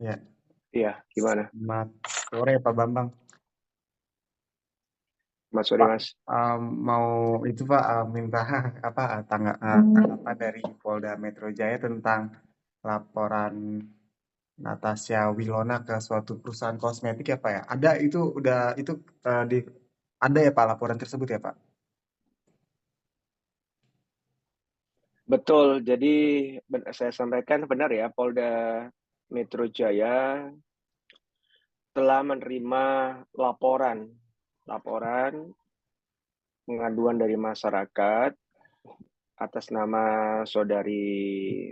Ya, Iya, gimana? selamat sore Pak Bambang. Mas Sori, Pak, Mas. mau itu Pak, minta apa tanggapan dari Polda Metro Jaya tentang laporan Natasha Wilona ke suatu perusahaan kosmetik ya Pak ya. Ada itu udah itu di ada ya Pak laporan tersebut ya Pak. Betul, jadi saya sampaikan benar ya, Polda Metro Jaya telah menerima laporan pengaduan dari masyarakat atas nama saudari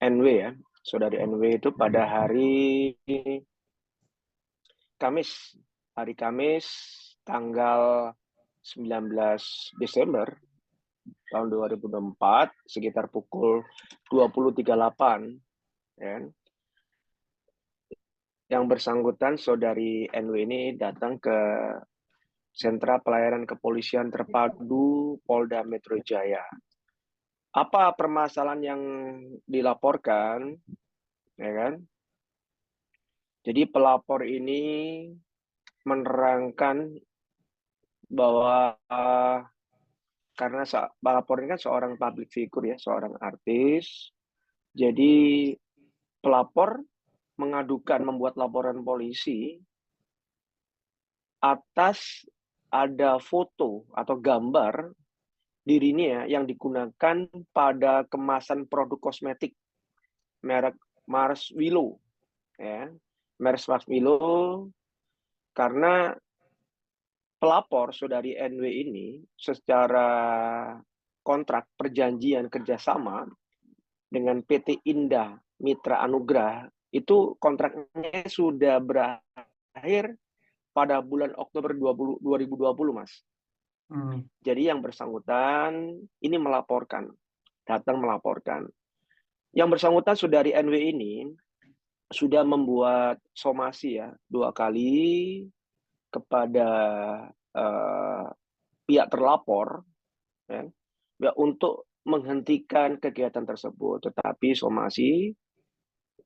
NW ya. Saudari NW itu pada Kamis, hari Kamis tanggal 19 Desember tahun 2024 sekitar pukul 20.38 ya. Yang bersangkutan saudari NW ini datang ke Sentra Pelayanan Kepolisian Terpadu Polda Metro Jaya. Apa permasalahan yang dilaporkan, ya kan? Jadi pelapor ini menerangkan bahwa karena pelapor ini kan seorang public figure ya, seorang artis. Jadi pelapor mengadukan membuat laporan polisi atas ada foto atau gambar dirinya yang digunakan pada kemasan produk kosmetik merek Mars Willow ya. Mars Willow karena pelapor saudari NW ini secara kontrak perjanjian kerjasama dengan PT Indah Mitra Anugrah itu kontraknya sudah berakhir pada bulan Oktober 2020, Mas. Hmm. Jadi yang bersangkutan ini datang melaporkan. Yang bersangkutan saudari NW ini sudah membuat somasi ya 2 kali kepada eh, pihak terlapor ya, untuk menghentikan kegiatan tersebut. Tetapi somasi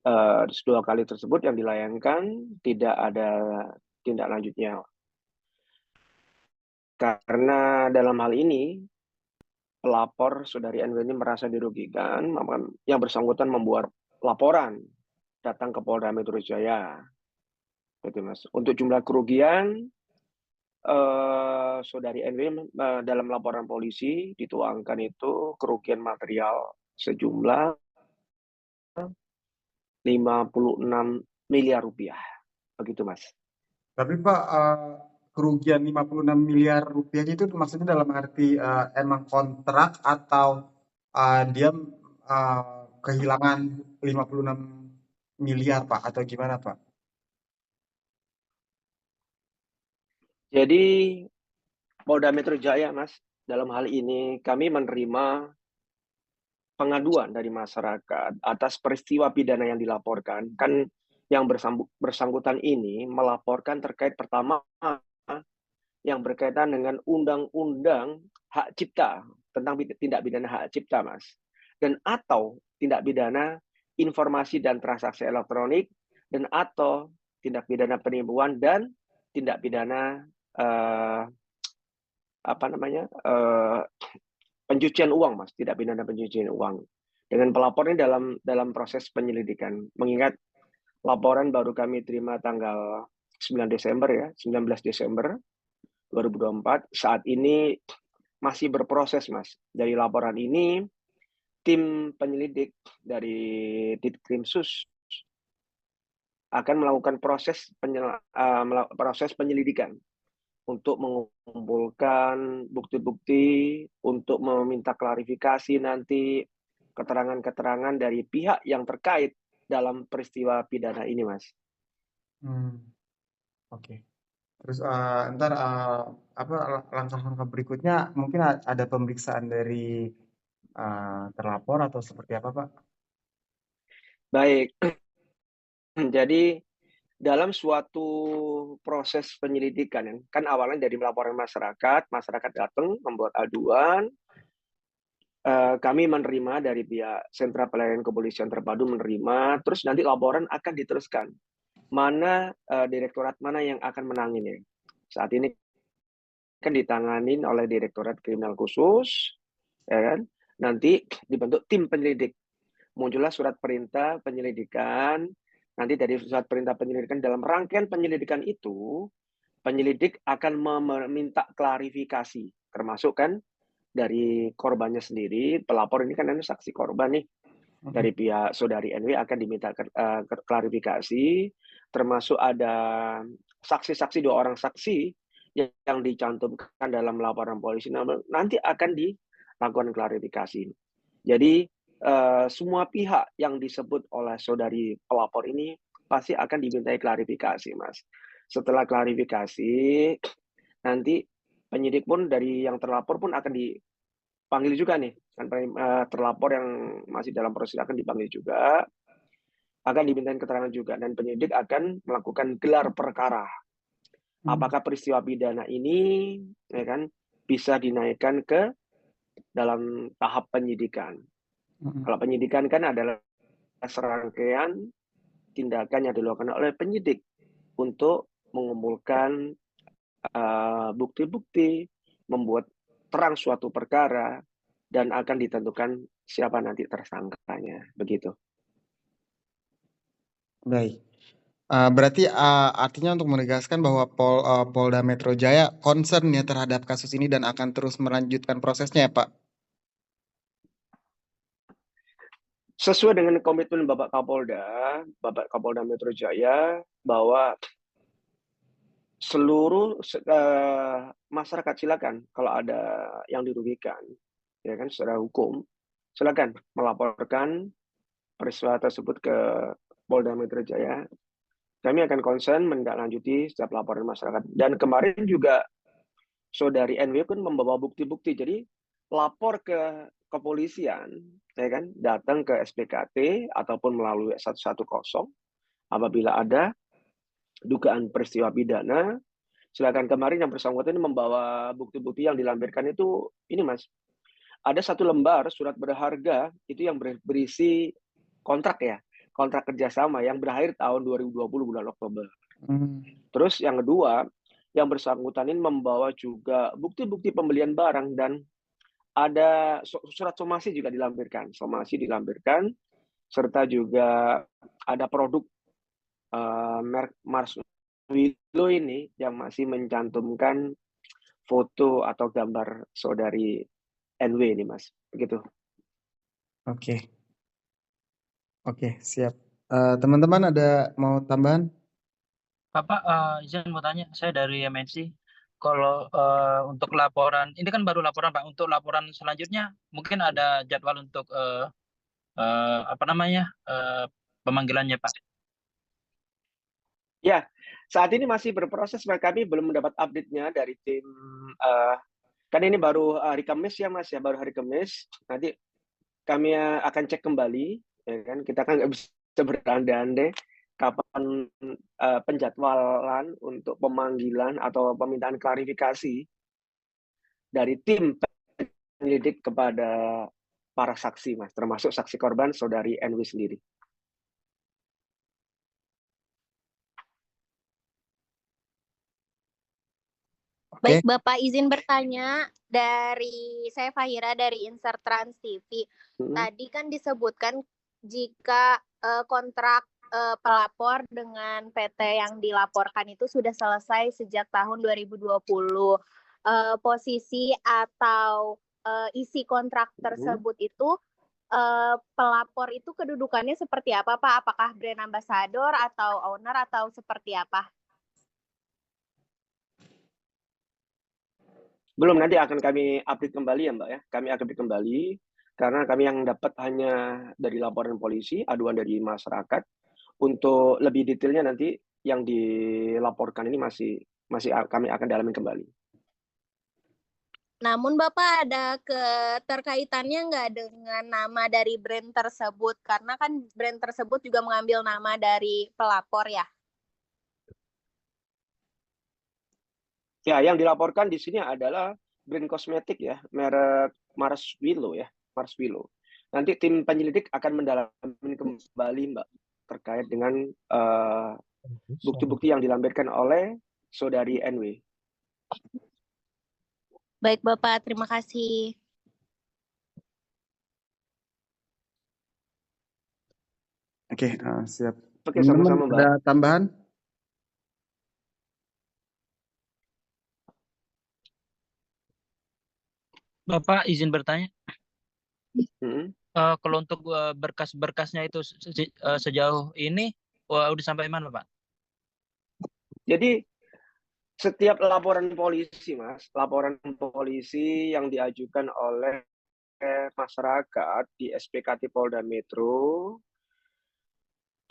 2 kali tersebut yang dilayangkan tidak ada tindak lanjutnya. Karena dalam hal ini pelapor saudari NW ini merasa dirugikan, yang bersangkutan membuat laporan datang ke Polda Metro Jaya. Gitu, Mas. Untuk jumlah kerugian, saudari NW dalam laporan polisi dituangkan itu kerugian material sejumlah 56 miliar rupiah. Begitu, Mas. Tapi Pak, kerugian 56 miliar rupiahnya itu maksudnya dalam arti emang kontrak atau dia kehilangan 56 miliar Pak atau gimana Pak? Jadi Polda Metro Jaya, Mas, dalam hal ini kami menerima pengaduan dari masyarakat atas peristiwa pidana yang dilaporkan. Kan yang bersangkutan ini melaporkan terkait pertama yang berkaitan dengan undang-undang hak cipta tentang tindak pidana hak cipta, Mas. Dan atau tindak pidana informasi dan transaksi elektronik dan atau tindak pidana penipuan dan tindak pidana eh, apa namanya pencucian uang, Mas, tindak pidana pencucian uang. Dengan pelapor ini dalam proses penyelidikan. Mengingat laporan baru kami terima tanggal 9 Desember ya, 19 Desember 2024. Saat ini masih berproses, Mas. Dari laporan ini, tim penyelidik dari Ditkrimsus akan melakukan proses penyelidikan untuk mengumpulkan bukti-bukti, untuk meminta klarifikasi nanti keterangan-keterangan dari pihak yang terkait dalam peristiwa pidana ini, Mas. Hmm, oke. Terus ntar apa langkah-langkah berikutnya mungkin ada pemeriksaan dari terlapor atau seperti apa Pak? Baik, jadi dalam suatu proses penyelidikan, kan awalnya dari laporan masyarakat, masyarakat datang membuat aduan, kami menerima dari pihak Sentra Pelayanan Kepolisian Terpadu menerima, terus nanti laporan akan diteruskan. Mana direktorat mana yang akan menanginnya. Saat ini kan ditanganin oleh Direktorat Kriminal Khusus, ya kan? Nanti dibentuk tim penyelidik. Muncullah surat perintah penyelidikan. Nanti dari surat perintah penyelidikan, dalam rangkaian penyelidikan itu, penyelidik akan meminta klarifikasi, termasuk kan dari korbannya sendiri. Pelapor ini kan saksi korban nih, dari pihak saudari NW akan diminta klarifikasi, termasuk ada saksi-saksi, 2 orang saksi yang dicantumkan dalam laporan polisi, nanti akan dilakukan klarifikasi. Jadi semua pihak yang disebut oleh saudari pelapor ini pasti akan dimintai klarifikasi, Mas. Setelah klarifikasi, nanti penyidik pun dari yang terlapor pun akan dipanggil juga nih. Terlapor yang masih dalam proses akan dipanggil juga, akan dimintain keterangan juga, dan penyidik akan melakukan gelar perkara. Apakah peristiwa pidana ini, ya kan, bisa dinaikkan ke dalam tahap penyidikan. Kalau penyidikan kan adalah serangkaian tindakan yang dilakukan oleh penyidik untuk mengumpulkan bukti-bukti, membuat terang suatu perkara, dan akan ditentukan siapa nanti tersangkanya. Begitu. Baik. Berarti artinya untuk menegaskan bahwa Polda Metro Jaya concern ya terhadap kasus ini dan akan terus melanjutkan prosesnya ya, Pak? Sesuai dengan komitmen Bapak Kapolda Metro Jaya, bahwa seluruh masyarakat silakan kalau ada yang dirugikan, ya kan, secara hukum, silakan melaporkan peristiwa tersebut ke Polda Metro Jaya. Kami akan concern menindaklanjuti setiap laporan masyarakat. Dan kemarin juga saudari NW kan membawa bukti-bukti, jadi lapor ke kepolisian, ya kan, datang ke SPKT ataupun melalui 110 apabila ada dugaan peristiwa pidana. Silakan. Kemarin yang bersangkutan membawa bukti-bukti yang dilampirkan itu, ini Mas, ada 1 lembar surat berharga itu yang berisi kontrak ya, kontrak kerjasama yang berakhir tahun 2020 bulan Oktober. Terus yang kedua, yang bersangkutan ini membawa juga bukti-bukti pembelian barang, dan ada surat somasi juga dilampirkan. Somasi dilampirkan, serta juga ada produk merek Mars Willow ini yang masih mencantumkan foto atau gambar saudari NW ini, Mas. Begitu. Oke. Oke, siap. Teman-teman ada mau tambahan? Bapak, izin mau tanya, saya dari MNC. Kalau untuk laporan, ini kan baru laporan Pak. Untuk laporan selanjutnya, mungkin ada jadwal untuk pemanggilannya Pak. Ya, saat ini masih berproses, kami belum mendapat update-nya dari tim. Kan ini baru hari Kamis ya Mas, ya baru hari Kamis. Nanti kami akan cek kembali, ya kan. Kita kan nggak bisa berandai-andai kapan penjadwalan untuk pemanggilan atau permintaan klarifikasi dari tim penyelidik kepada para saksi, Mas, termasuk saksi korban saudari NW sendiri. Baik, Bapak izin bertanya, dari saya Fahira dari Insert Trans TV. Tadi kan disebutkan jika kontrak pelapor dengan PT yang dilaporkan itu sudah selesai sejak tahun 2020. Posisi atau isi kontrak tersebut itu pelapor itu kedudukannya seperti apa, Pak? Apakah brand ambassador atau owner atau seperti apa? Belum, nanti akan kami update kembali ya Mbak ya. Kami akan update kembali karena kami yang dapat hanya dari laporan polisi, aduan dari masyarakat. Untuk lebih detailnya nanti yang dilaporkan ini masih kami akan dalamin kembali. Namun Bapak ada keterkaitannya nggak dengan nama dari brand tersebut? Karena kan brand tersebut juga mengambil nama dari pelapor ya. Ya, yang dilaporkan di sini adalah brand kosmetik ya, merek Mars Willow ya. Marsvilo. Nanti tim penyelidik akan mendalami kembali, Mbak, terkait dengan bukti-bukti yang dilampirkan oleh saudari NW. Baik, Bapak. Terima kasih. Oke, siap. Oke, Teman-teman sama-sama, Mbak. ada tambahan? Bapak izin bertanya, Hmm. kalau untuk berkas-berkasnya itu sejauh ini udah sampai mana, Pak? Jadi setiap laporan polisi, Mas, laporan polisi yang diajukan oleh masyarakat di SPKT Polda Metro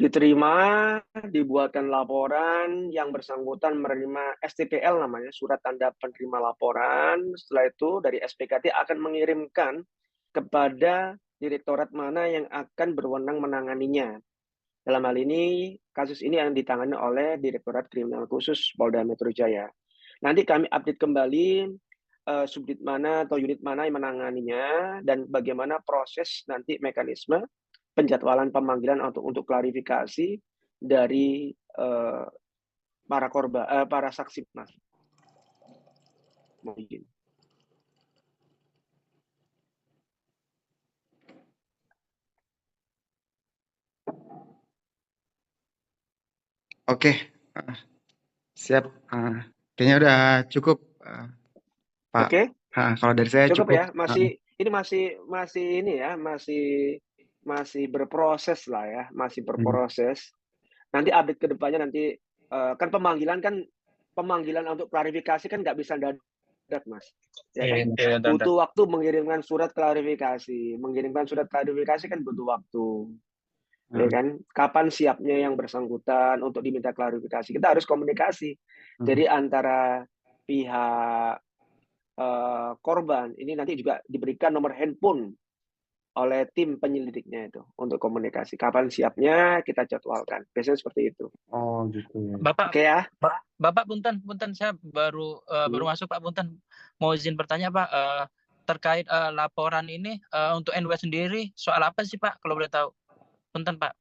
diterima, dibuatkan laporan, yang bersangkutan menerima STPL namanya, surat tanda penerima laporan. Setelah itu dari SPKT akan mengirimkan kepada direktorat mana yang akan berwenang menanganinya. Dalam hal ini, kasus ini yang ditangani oleh Direktorat Kriminal Khusus Polda Metro Jaya. Nanti kami update kembali subdit mana atau unit mana yang menanganinya dan bagaimana proses nanti mekanisme penjadwalan pemanggilan untuk klarifikasi dari para korban, para saksi, Mas. Mungkin. Oke, siap. Kayaknya udah cukup, Pak. Oke. Kalau dari saya Cukup cukup. ya, ini masih ini ya, masih berproses lah ya, masih berproses. Nanti update ke depannya nanti kan pemanggilan untuk klarifikasi kan nggak bisa dadak, Mas. Ya kan? Butuh waktu mengirimkan surat klarifikasi. Mengirimkan surat klarifikasi kan butuh waktu. Ya kan? Kapan siapnya yang bersangkutan untuk diminta klarifikasi? Kita harus komunikasi. Jadi antara pihak korban ini nanti juga diberikan nomor handphone oleh tim penyelidiknya itu untuk komunikasi. Kapan siapnya kita jadwalkan. Biasanya seperti itu. Oh gitu ya. Bapak, Oke ya. Bapak punten, saya baru masuk, Pak, punten. Mau izin bertanya, Pak, terkait laporan ini untuk NW sendiri soal apa sih, Pak, kalau boleh tahu? Punten, Pak.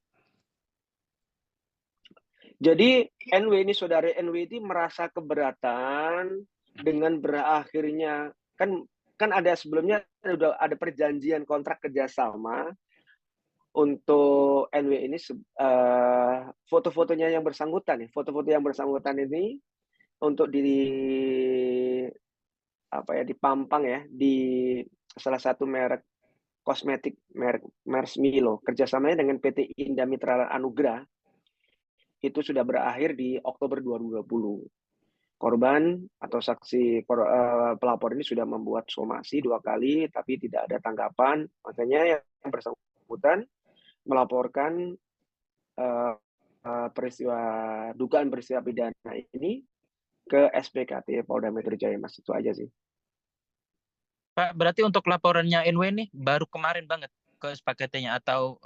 Jadi NW ini, saudari NW ini merasa keberatan dengan berakhirnya kan ada sebelumnya sudah ada perjanjian kontrak kerjasama untuk NW ini, foto-fotonya yang bersangkutan ya, foto-foto yang bersangkutan ini untuk dipampang ya di salah satu merek kosmetik, merek Marsvilo, kerjasamanya dengan PT Indah Mitra Anugrah itu sudah berakhir di Oktober 2020. Korban atau saksi pelapor ini sudah membuat somasi 2 kali, tapi tidak ada tanggapan. Makanya yang bersangkutan melaporkan dugaan peristiwa pidana ini ke SPKT Polda Metro Jaya, Mas. Itu aja sih. Pak, berarti untuk laporannya NW ini baru kemarin banget ke SPKT-nya atau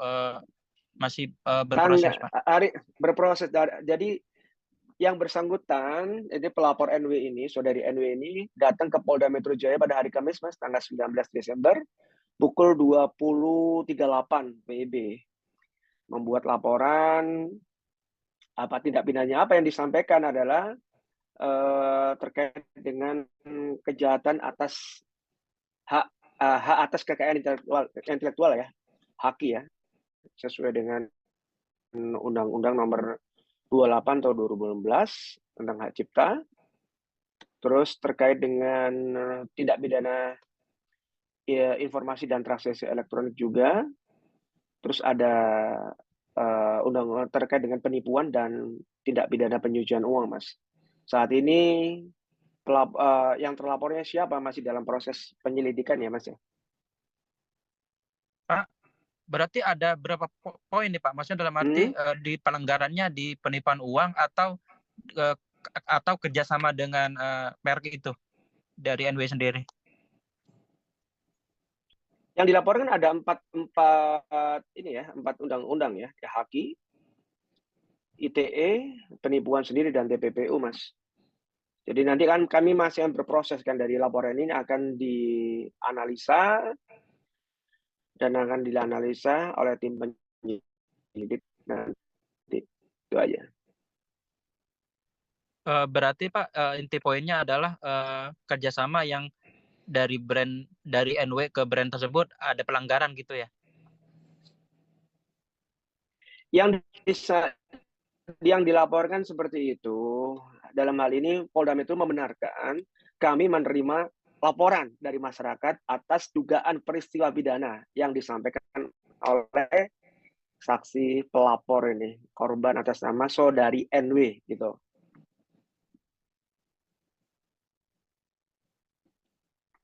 masih berproses, Pak? Berproses. Jadi yang bersangkutan, ini pelapor NW ini, saudari NW ini, datang ke Polda Metro Jaya pada hari Kamis, Mas, tanggal 19 Desember, pukul 20.38 WIB. Membuat laporan, tindak pidananya apa yang disampaikan adalah terkait dengan kejahatan atas hak atas kekayaan intelektual ya, HAKI ya, sesuai dengan Undang-Undang Nomor 28 tahun 2016 tentang hak cipta. Terus terkait dengan tindak pidana informasi dan transaksi elektronik juga. Terus ada undang-undang terkait dengan penipuan dan tindak pidana pencucian uang, Mas. Saat ini yang terlapornya siapa masih dalam proses penyelidikan ya, Mas ya? Pak, berarti ada berapa poin nih, Pak? Maksudnya dalam arti di pelanggarannya di penipuan uang atau kerjasama dengan merek itu dari NW sendiri? Yang dilaporkan ada empat undang-undang ya, HAKI, ITE, penipuan sendiri dan TPPU, Mas. Jadi nanti kan kami masih berproses kan dari laporan ini akan dianalisa dan akan dianalisa oleh tim penyidik nanti. Itu aja. Berarti Pak, inti poinnya adalah kerjasama yang dari NW ke brand tersebut ada pelanggaran gitu ya? Yang dilaporkan seperti itu. Dalam hal ini Polda Metro membenarkan kami menerima laporan dari masyarakat atas dugaan peristiwa pidana yang disampaikan oleh saksi pelapor ini, korban atas nama saudari NW gitu.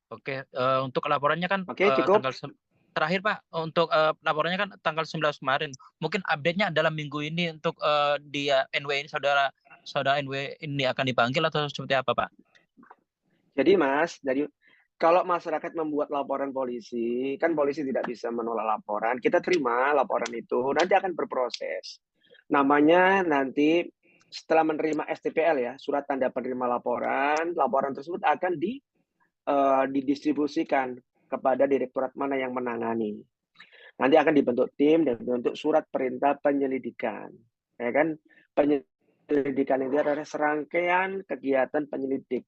Oke, untuk laporannya kan Oke, cukup. terakhir Pak, untuk laporannya kan tanggal 19 kemarin. Mungkin update-nya dalam minggu ini untuk dia NW ini, saudara NW ini akan dipanggil atau seperti apa Pak? Jadi Mas, kalau masyarakat membuat laporan polisi, kan polisi tidak bisa menolak laporan. Kita terima laporan itu, nanti akan berproses. Namanya nanti setelah menerima STPL ya, surat tanda penerima laporan, laporan tersebut akan didistribusikan kepada direktorat mana yang menangani. Nanti akan dibentuk tim dan dibentuk surat perintah penyelidikan. Ya kan? Penyelidikan itu adalah serangkaian kegiatan penyelidik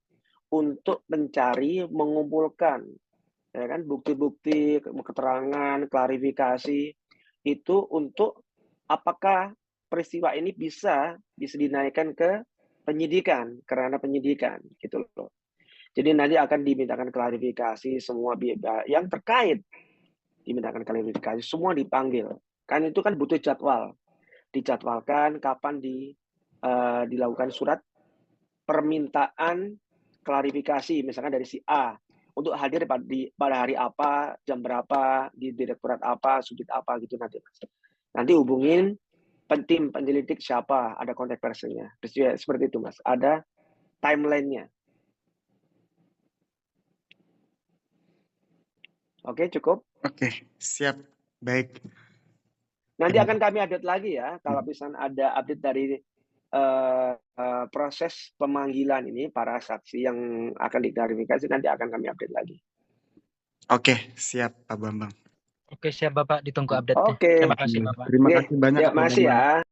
untuk mencari, mengumpulkan ya kan bukti-bukti, keterangan, klarifikasi itu untuk apakah peristiwa ini bisa dinaikkan ke penyidikan, kerana penyidikan gitu loh. Jadi nanti akan dimintakan klarifikasi semua pihak yang terkait, dimintakan klarifikasi, semua dipanggil. Kan itu kan butuh jadwal. Dijadwalkan kapan dilakukan surat permintaan klarifikasi, misalkan dari si A, untuk hadir pada hari apa, jam berapa, di direktorat apa, subdit apa gitu nanti. Nanti hubungin tim penyelidik siapa, ada kontak personnya. Seperti itu Mas, ada timeline-nya. Oke, cukup? Oke, siap. Baik. Nanti akan kami update lagi ya, kalau misalnya ada update dari proses pemanggilan ini, para saksi yang akan diklarifikasi, nanti akan kami update lagi. Oke, siap Pak Bambang. Oke, siap Bapak, ditunggu update-nya. Oke. Terima kasih Bapak. Terima kasih banyak Ya, Pak masih Bambang. ya.